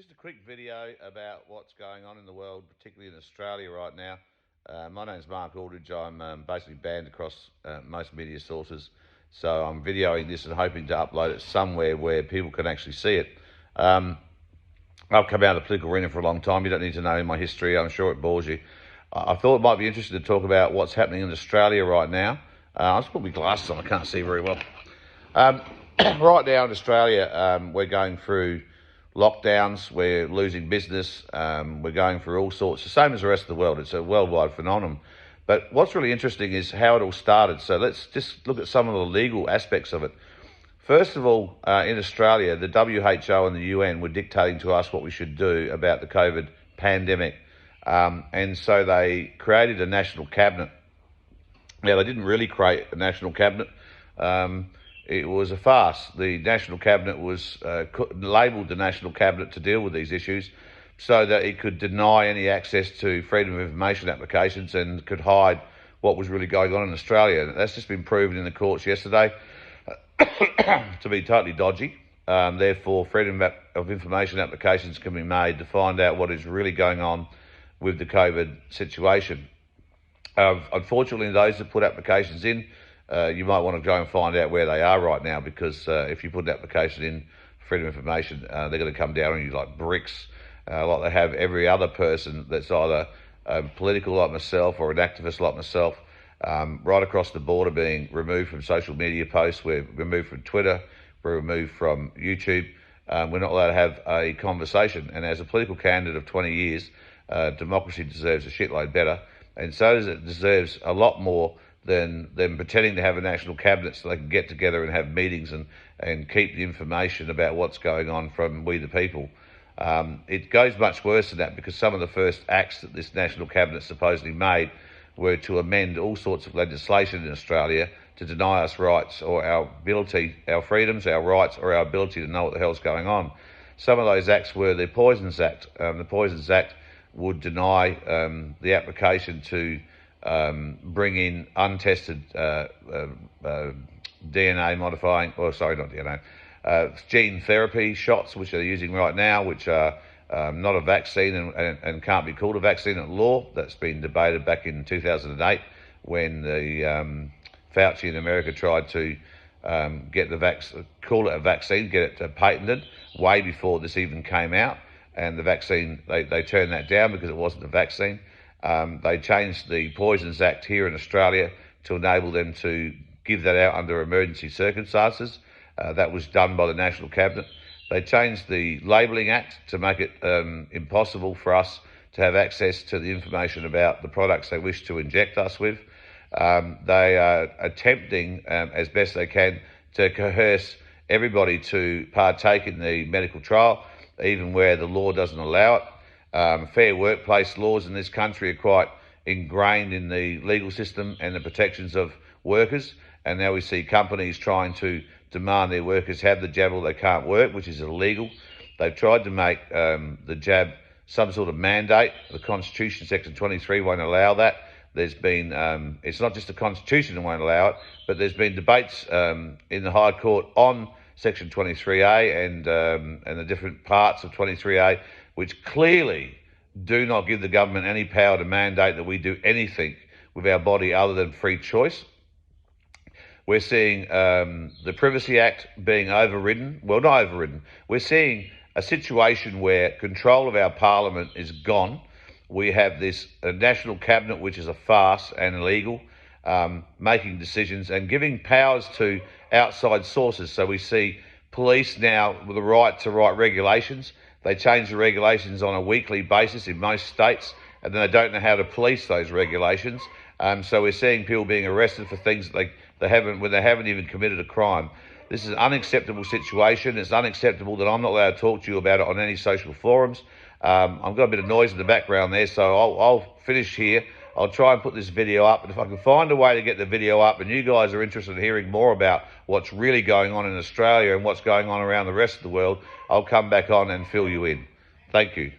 Just a quick video about what's going on in the world, particularly in Australia right now. My name's Mark Aldridge. I'm basically banned across most media sources. So I'm videoing this and hoping to upload it somewhere where people can actually see it. I've come out of the political arena for a long time. You don't need to know my history. I'm sure it bores you. I thought it might be interesting to talk about what's happening in Australia right now. I'll just put my glasses on. I can't see very well. Right now in Australia, we're going through lockdowns, we're losing business, we're going through all sorts, the same as the rest of the world. It's a worldwide phenomenon. But what's really interesting is how it all started. So let's just look at some of the legal aspects of it. First of all, in Australia, the WHO and the UN were dictating to us what we should do about the COVID pandemic. And so they created a national cabinet. Now, they didn't really create a national cabinet. It was a farce. The National Cabinet was labelled the National Cabinet to deal with these issues so that it could deny any access to freedom of information applications and could hide what was really going on in Australia. That's just been proven in the courts yesterday to be totally dodgy. Therefore, freedom of information applications can be made to find out what is really going on with the COVID situation. Unfortunately, those that put applications in, you might want to go and find out where they are right now, because if you put an application in freedom of information, they're going to come down on you like bricks, like they have every other person that's either political like myself or an activist like myself. Right across the border, being removed from social media posts, we're removed from Twitter, we're removed from YouTube. We're not allowed to have a conversation. And as a political candidate of 20 years, democracy deserves a shitload better. And so does it deserves a lot more than pretending to have a national cabinet so they can get together and have meetings and keep the information about what's going on from we the people. It goes much worse than that, because some of the first acts that this national cabinet supposedly made were to amend all sorts of legislation in Australia to deny us rights, or our ability, our freedoms, our rights, or our ability to know what the hell's going on. Some of those acts were the Poisons Act. The Poisons Act would deny the application to bring in untested DNA modifying, or sorry, not DNA, gene therapy shots, which they're using right now, which are not a vaccine and can't be called a vaccine at law. That's been debated back in 2008 when the Fauci in America tried to get the call it a vaccine, get it patented way before this even came out. And the vaccine, they turned that down because it wasn't a vaccine. They changed the Poisons Act here in Australia to enable them to give that out under emergency circumstances. That was done by the National Cabinet. They changed the Labelling Act to make it impossible for us to have access to the information about the products they wish to inject us with. They are attempting, as best they can, to coerce everybody to partake in the medical trial, even where the law doesn't allow it. Fair workplace laws in this country are quite ingrained in the legal system and the protections of workers. And now we see companies trying to demand their workers have the jab or they can't work, which is illegal. They've tried to make the jab some sort of mandate. The Constitution, Section 23, won't allow that. There's been, it's not just the Constitution that won't allow it, but there's been debates in the High Court on Section 23A and the different parts of 23A, which clearly do not give the government any power to mandate that we do anything with our body other than free choice. We're seeing the Privacy Act being overridden. Well, not overridden. We're seeing a situation where control of our parliament is gone. We have this national cabinet, which is a farce and illegal, making decisions and giving powers to outside sources. So we see police now with the right to write regulations. They change the regulations on a weekly basis in most states, and then they don't know how to police those regulations. So we're seeing people being arrested for things that they haven't even committed a crime. This is an unacceptable situation. It's unacceptable that I'm not allowed to talk to you about it on any social forums. I've got a bit of noise in the background there, so I'll finish here. I'll try and put this video up, and if I can find a way to get the video up and you guys are interested in hearing more about what's really going on in Australia and what's going on around the rest of the world, I'll come back on and fill you in. Thank you.